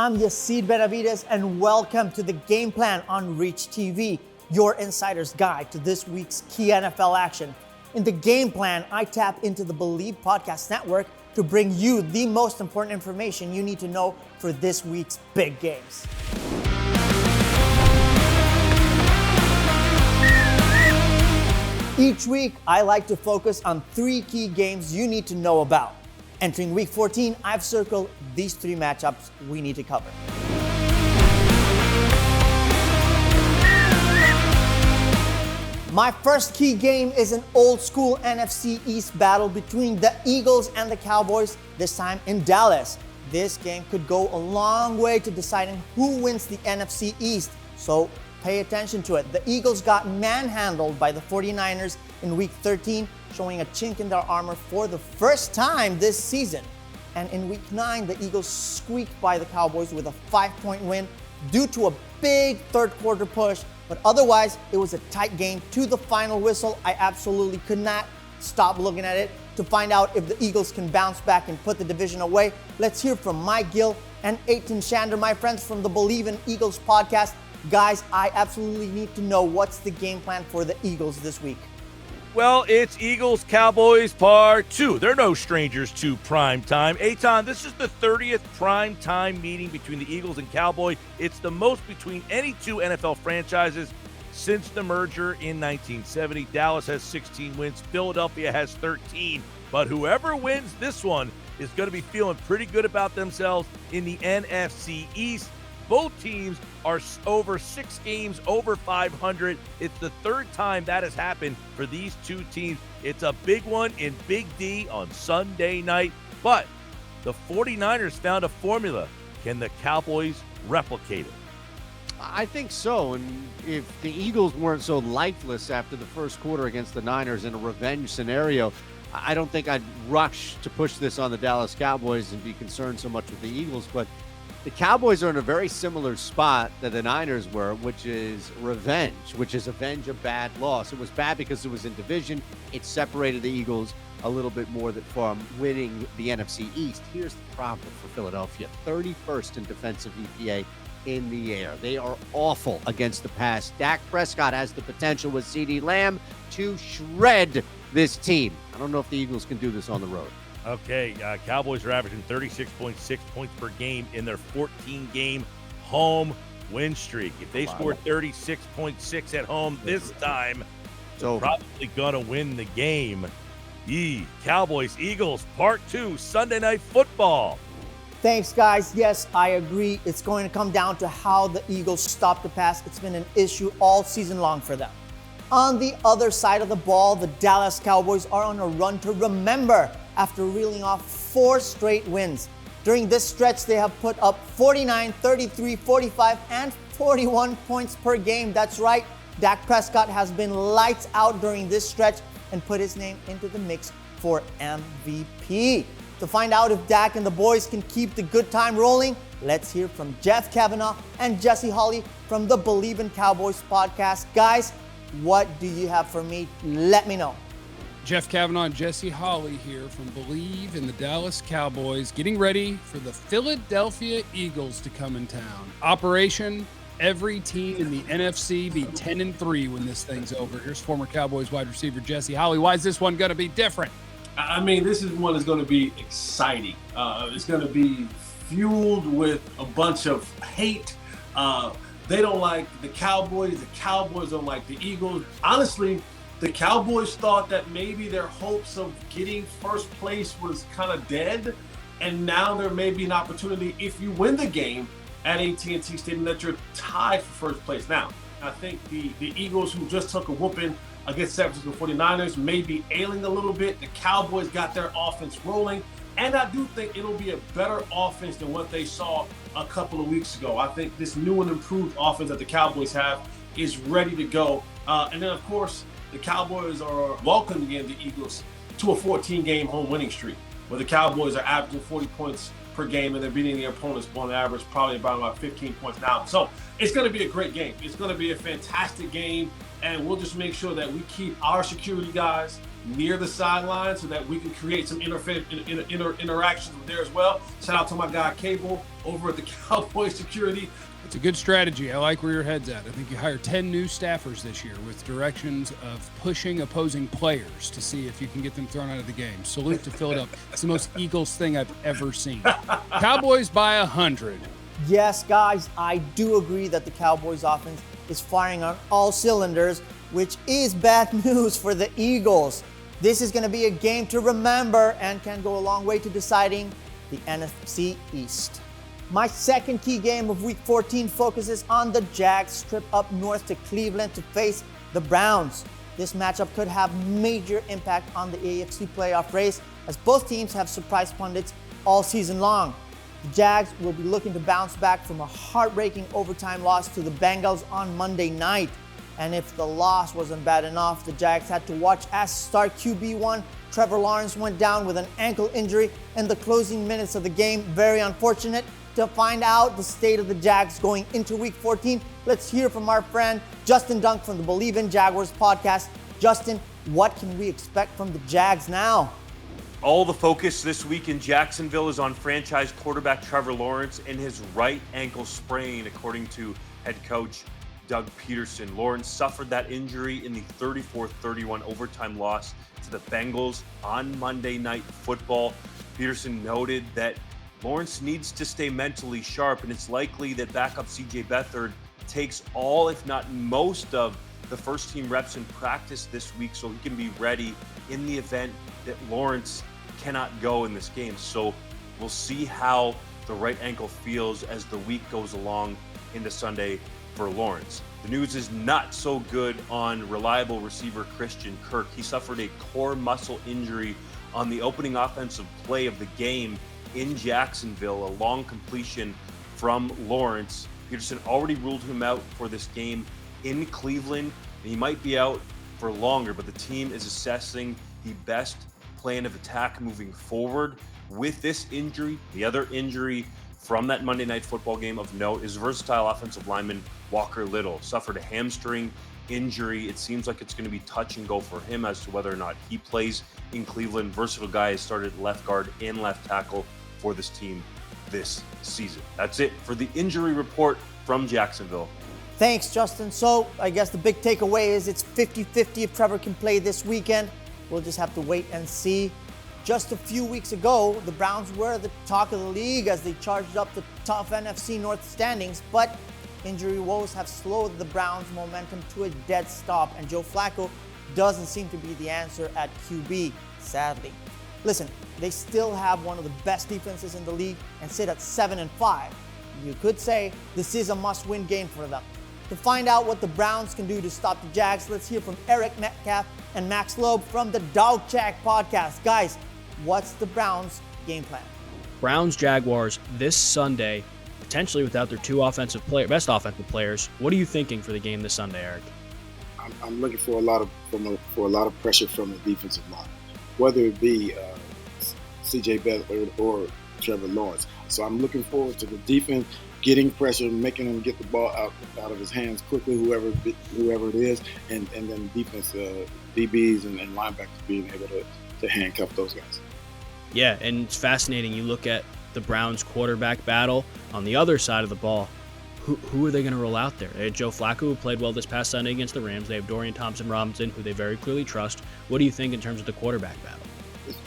I'm Yasid Benavides, and welcome to the Game Plan on Reach TV, your insider's guide to this week's key NFL action. In the Game Plan, I tap into the Bleav podcast network to bring you the most important information you need to know for this week's big games. Each week, I like to focus on 3 key games you need to know about. Entering Week 14, I've circled these 3 matchups we need to cover. My first key game is an old-school NFC East battle between the Eagles and the Cowboys, this time in Dallas. This game could go a long way to deciding who wins the NFC East, so pay attention to it. The Eagles got manhandled by the 49ers in Week 13, showing a chink in their armor for the first time this season. And in Week 9, the Eagles squeaked by the Cowboys with a 5-point win due to a big third-quarter push. But otherwise, it was a tight game to the final whistle. I absolutely could not stop looking at it to find out if the Eagles can bounce back and put the division away. Let's hear from Mike Gill and Aiton Shander, my friends from the Bleav in Eagles podcast. Guys, I absolutely need to know what's the game plan for the Eagles this week. Well, it's Eagles-Cowboys Part 2. They're no strangers to prime time. Aiton, this is the 30th prime time meeting between the Eagles and Cowboys. It's the most between any 2 NFL franchises since the merger in 1970. Dallas has 16 wins. Philadelphia has 13. But whoever wins this one is going to be feeling pretty good about themselves in the NFC East. Both teams are over 6 games over 500. It's the 3rd time that has happened for these 2 teams. It's a big one in Big D on Sunday night. But the 49ers found a formula. Can the Cowboys replicate it? I think so. And if the Eagles weren't so lifeless after the first quarter against the Niners in a revenge scenario, I don't think I'd rush to push this on the Dallas Cowboys and be concerned so much with the Eagles. But the Cowboys are in a very similar spot that the Niners were, which is revenge, which is avenge a bad loss. It was bad because it was in division. It separated the Eagles a little bit more from winning the NFC East. Here's the problem for Philadelphia: 31st in defensive EPA in the air. They are awful against the pass. Dak Prescott has the potential with CeeDee Lamb to shred this team. I don't know if the Eagles can do this on the road. Okay, Cowboys are averaging 36.6 points per game in their 14-game home win streak. If they score 36.6 at home this time, they're probably going to win the game. Cowboys, Eagles, Part 2, Sunday Night Football. Thanks, guys. Yes, I agree. It's going to come down to how the Eagles stop the pass. It's been an issue all season long for them. On the other side of the ball, the Dallas Cowboys are on a run to remember after reeling off 4 straight wins. During this stretch, they have put up 49, 33, 45, and 41 points per game. That's right, Dak Prescott has been lights out during this stretch and put his name into the mix for MVP. To find out if Dak and the boys can keep the good time rolling, let's hear from Jeff Kavanaugh and Jesse Holley from the Bleav in Cowboys podcast. Guys, what do you have for me? Let me know. Jeff Kavanaugh and Jesse Holley here from Bleav in the Dallas Cowboys, getting ready for the Philadelphia Eagles to come in town. Operation every team in the NFC be 10-3 when this thing's over. Here's former Cowboys wide receiver Jesse Holley. Why is this one going to be different? I mean, this is one that's going to be exciting. It's going to be fueled with a bunch of hate. They don't like the Cowboys. The Cowboys don't like the Eagles. Honestly, the Cowboys thought that maybe their hopes of getting first place was kind of dead, and now there may be an opportunity if you win the game at AT&T Stadium that you're tied for first place. Now, I think the Eagles, who just took a whooping against San Francisco 49ers, may be ailing a little bit. The Cowboys got their offense rolling, and I do think it'll be a better offense than what they saw a couple of weeks ago. I think this new and improved offense that the Cowboys have is ready to go. And then, of course, the Cowboys are welcoming in the Eagles to a 14-game home winning streak, where the Cowboys are averaging 40 points per game, and they're beating their opponents on average probably about 15 points now. So it's going to be a great game. It's going to be a fantastic game, and we'll just make sure that we keep our security guys near the sideline so that we can create some interactions there as well. Shout out to my guy Cable over at the Cowboys Security. It's a good strategy. I like where your head's at. I think you hire 10 new staffers this year with directions of pushing opposing players to see if you can get them thrown out of the game. Salute to Philadelphia. It's the most Eagles thing I've ever seen. Cowboys by 100. Yes, guys, I do agree that the Cowboys offense is firing on all cylinders, which is bad news for the Eagles. This is going to be a game to remember and can go a long way to deciding the NFC East. My second key game of Week 14 focuses on the Jags trip up north to Cleveland to face the Browns. This matchup could have major impact on the AFC playoff race, as both teams have surprised pundits all season long. The Jags will be looking to bounce back from a heartbreaking overtime loss to the Bengals on Monday night. And if the loss wasn't bad enough, the Jags had to watch as star QB1 Trevor Lawrence went down with an ankle injury in the closing minutes of the game. Very unfortunate. To find out the state of the Jags going into Week 14, let's hear from our friend Justin Dunk from the Bleav in Jaguars podcast. Justin, what can we expect from the Jags now? All the focus this week in Jacksonville is on franchise quarterback Trevor Lawrence and his right ankle sprain, according to head coach Doug Peterson. Lawrence suffered that injury in the 34-31 overtime loss to the Bengals on Monday Night Football. Peterson noted that Lawrence needs to stay mentally sharp, and it's likely that backup C.J. Beathard takes all, if not most, of the first-team reps in practice this week so he can be ready in the event that Lawrence cannot go in this game. So we'll see how the right ankle feels as the week goes along into Sunday for Lawrence. The news is not so good on reliable receiver Christian Kirk. He suffered a core muscle injury on the opening offensive play of the game in Jacksonville, a long completion from Lawrence. Peterson already ruled him out for this game in Cleveland. He might be out for longer, but the team is assessing the best plan of attack moving forward with this injury. The other injury from that Monday Night Football game of note is versatile offensive lineman Walker Little. Suffered a hamstring injury. It seems like it's going to be touch and go for him as to whether or not he plays in Cleveland. Versatile guy has started left guard and left tackle for this team this season. That's it for the injury report from Jacksonville. Thanks, Justin. So I guess the big takeaway is it's 50-50 if Trevor can play this weekend. We'll just have to wait and see. Just a few weeks ago, the Browns were the talk of the league as they charged up the tough NFC North standings, but injury woes have slowed the Browns' momentum to a dead stop, and Joe Flacco doesn't seem to be the answer at QB, sadly. Listen, they still have one of the best defenses in the league and sit at 7-5. You could say this is a must-win game for them. To find out what the Browns can do to stop the Jags, let's hear from Eric Metcalf and Max Loeb from the Dawg Check podcast. Guys, what's the Browns' game plan? Browns Jaguars this Sunday, potentially without their two best offensive players. What are you thinking for the game this Sunday, Eric? I'm looking for a lot of pressure from the defensive line, whether it be C.J. Beathard or Trevor Lawrence. So I'm looking forward to the defense getting pressure, making him get the ball out of his hands quickly, whoever it is, and then defense, DBs and linebackers being able to handcuff those guys. Yeah, and it's fascinating. You look at the Browns quarterback battle on the other side of the ball. Who are they going to roll out there? They had Joe Flacco, who played well this past Sunday against the Rams. They have Dorian Thompson-Robinson, who they very clearly trust. What do you think in terms of the quarterback battle?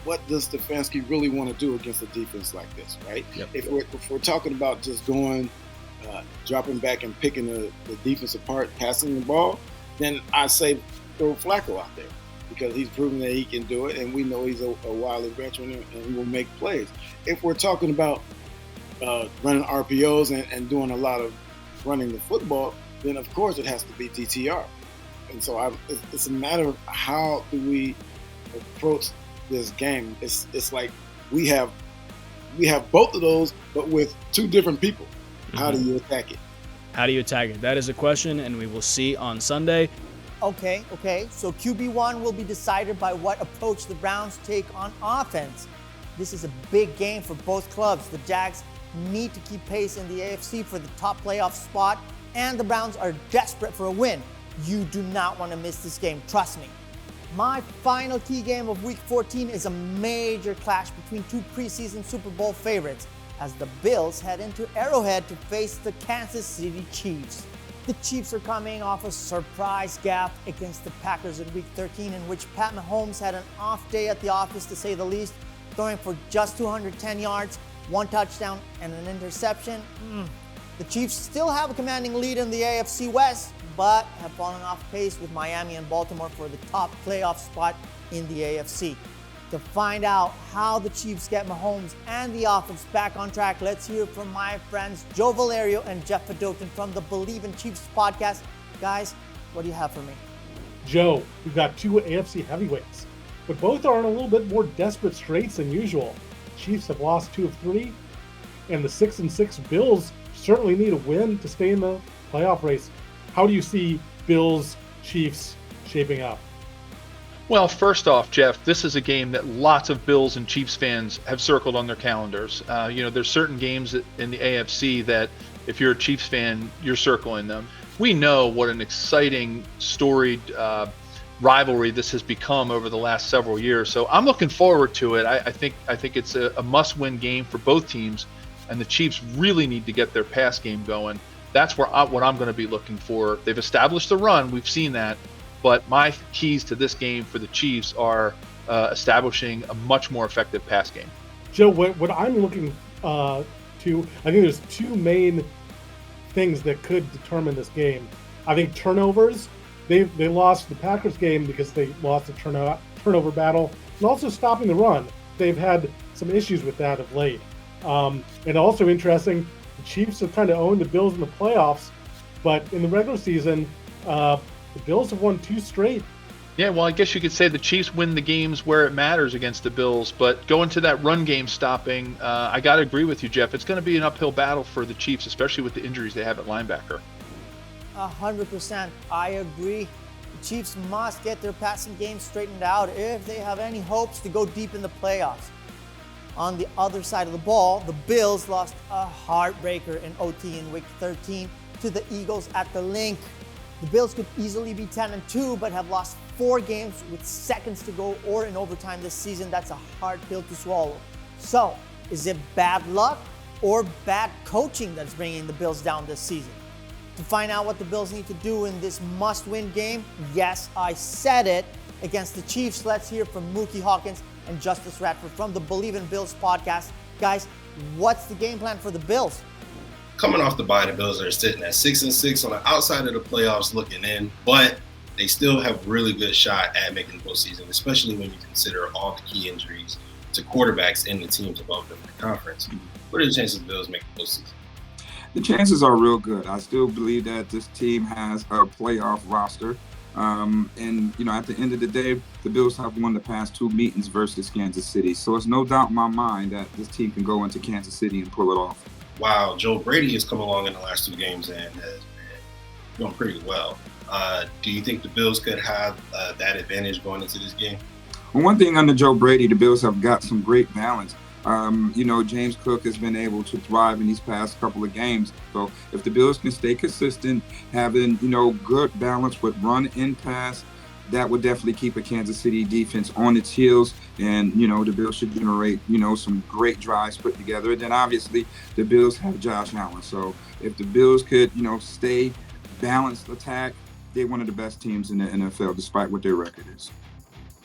What does Stefanski really want to do against a defense like this, right? Yep. If we're talking about just going, dropping back and picking the defense apart, passing the ball, then I say throw Flacco out there because he's proven that he can do it, and we know he's a wily veteran and he will make plays. If we're talking about running RPOs and doing a lot of running the football, then of course it has to be DTR. And so it's a matter of how do we approach this game. It's like we have both of those, but with two different people. Mm-hmm. How do you attack it? How do you attack it? That is a question, and we will see on Sunday. Okay. So QB1 will be decided by what approach the Browns take on offense. This is a big game for both clubs. The Jags need to keep pace in the AFC for the top playoff spot, and the Browns are desperate for a win. You do not want to miss this game, trust me. My final key game of Week 14 is a major clash between two preseason Super Bowl favorites as the Bills head into Arrowhead to face the Kansas City Chiefs. The Chiefs are coming off a surprise gap against the Packers in Week 13, in which Pat Mahomes had an off day at the office, to say the least, throwing for just 210 yards, 1 touchdown, and an interception. The Chiefs still have a commanding lead in the AFC West, but have fallen off pace with Miami and Baltimore for the top playoff spot in the AFC. To find out how the Chiefs get Mahomes and the offense back on track, let's hear from my friends Joe Valerio and Jeff Fedotin from the Bleav in Chiefs podcast. Guys, what do you have for me? Joe, we've got two AFC heavyweights, but both are in a little bit more desperate straits than usual. Chiefs have lost 2 of 3, and the 6-6 Bills certainly need a win to stay in the playoff race. How do you see Bills Chiefs shaping up? Well, first off, Jeff, this is a game that lots of Bills and Chiefs fans have circled on their calendars. There's certain games in the AFC that if you're a Chiefs fan, you're circling them. We know what an exciting, storied rivalry this has become over the last several years. So I'm looking forward to it. I think it's a must-win game for both teams, and the Chiefs really need to get their pass game going. That's what I'm going to be looking for. They've established the run. We've seen that. But my keys to this game for the Chiefs are establishing a much more effective pass game. Joe, what I'm looking to, I think there's 2 main things that could determine this game. I think turnovers. They lost the Packers game because they lost the turnover battle, and also stopping the run. They've had some issues with that of late. And also interesting, the Chiefs have kind of owned the Bills in the playoffs, but in the regular season, the Bills have won 2 straight. Yeah, well, I guess you could say the Chiefs win the games where it matters against the Bills, but going to that run game stopping, I got to agree with you, Jeff. It's going to be an uphill battle for the Chiefs, especially with the injuries they have at linebacker. 100%. I agree. The Chiefs must get their passing game straightened out if they have any hopes to go deep in the playoffs. On the other side of the ball, the Bills lost a heartbreaker in OT in Week 13 to the Eagles at the Link. The Bills could easily be 10-2, but have lost 4 games with seconds to go or in overtime this season. That's a hard pill to swallow. So, is it bad luck or bad coaching that's bringing the Bills down this season? To find out what the Bills need to do in this must-win game, yes, I said it, against the Chiefs, let's hear from Mookie Hawkins and Justice Radford from the Bleav in Bills podcast. Guys, what's the game plan for the Bills? Coming off the bye, the Bills are sitting at 6-6 on the outside of the playoffs looking in, but they still have really good shot at making the postseason, especially when you consider all the key injuries to quarterbacks in the teams above them in the conference. What are the chances the Bills make the postseason? The chances are real good. I still believe that this team has a playoff roster. At the end of the day, the Bills have won the past 2 meetings versus Kansas City. So it's no doubt in my mind that this team can go into Kansas City and pull it off. Wow, Joe Brady has come along in the last 2 games and has been doing pretty well. Do you think the Bills could have that advantage going into this game? Well, one thing under Joe Brady, the Bills have got some great balance. James Cook has been able to thrive in these past couple of games. So if the Bills can stay consistent, having, good balance with run and pass, that would definitely keep a Kansas City defense on its heels. And, the Bills should generate, some great drives put together. And then obviously the Bills have Josh Allen. So if the Bills could, stay balanced attack, they're one of the best teams in the NFL, despite what their record is.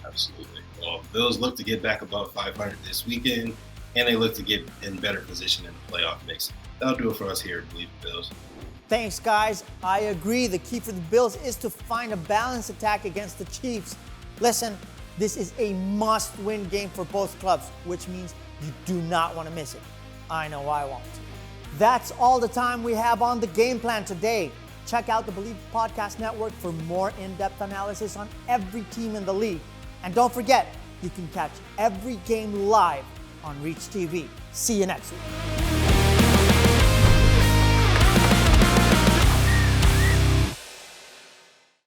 Absolutely. Well, Bills look to get back above 500 this weekend, and they look to get in better position in the playoff mix. That'll do it for us here at Bleav Bills. Thanks, guys. I agree. The key for the Bills is to find a balanced attack against the Chiefs. Listen, this is a must-win game for both clubs, which means you do not want to miss it. I know I won't. That's all the time we have on the game plan today. Check out the Bleav Podcast Network for more in-depth analysis on every team in the league. And don't forget, you can catch every game live on Reach TV. See you next week.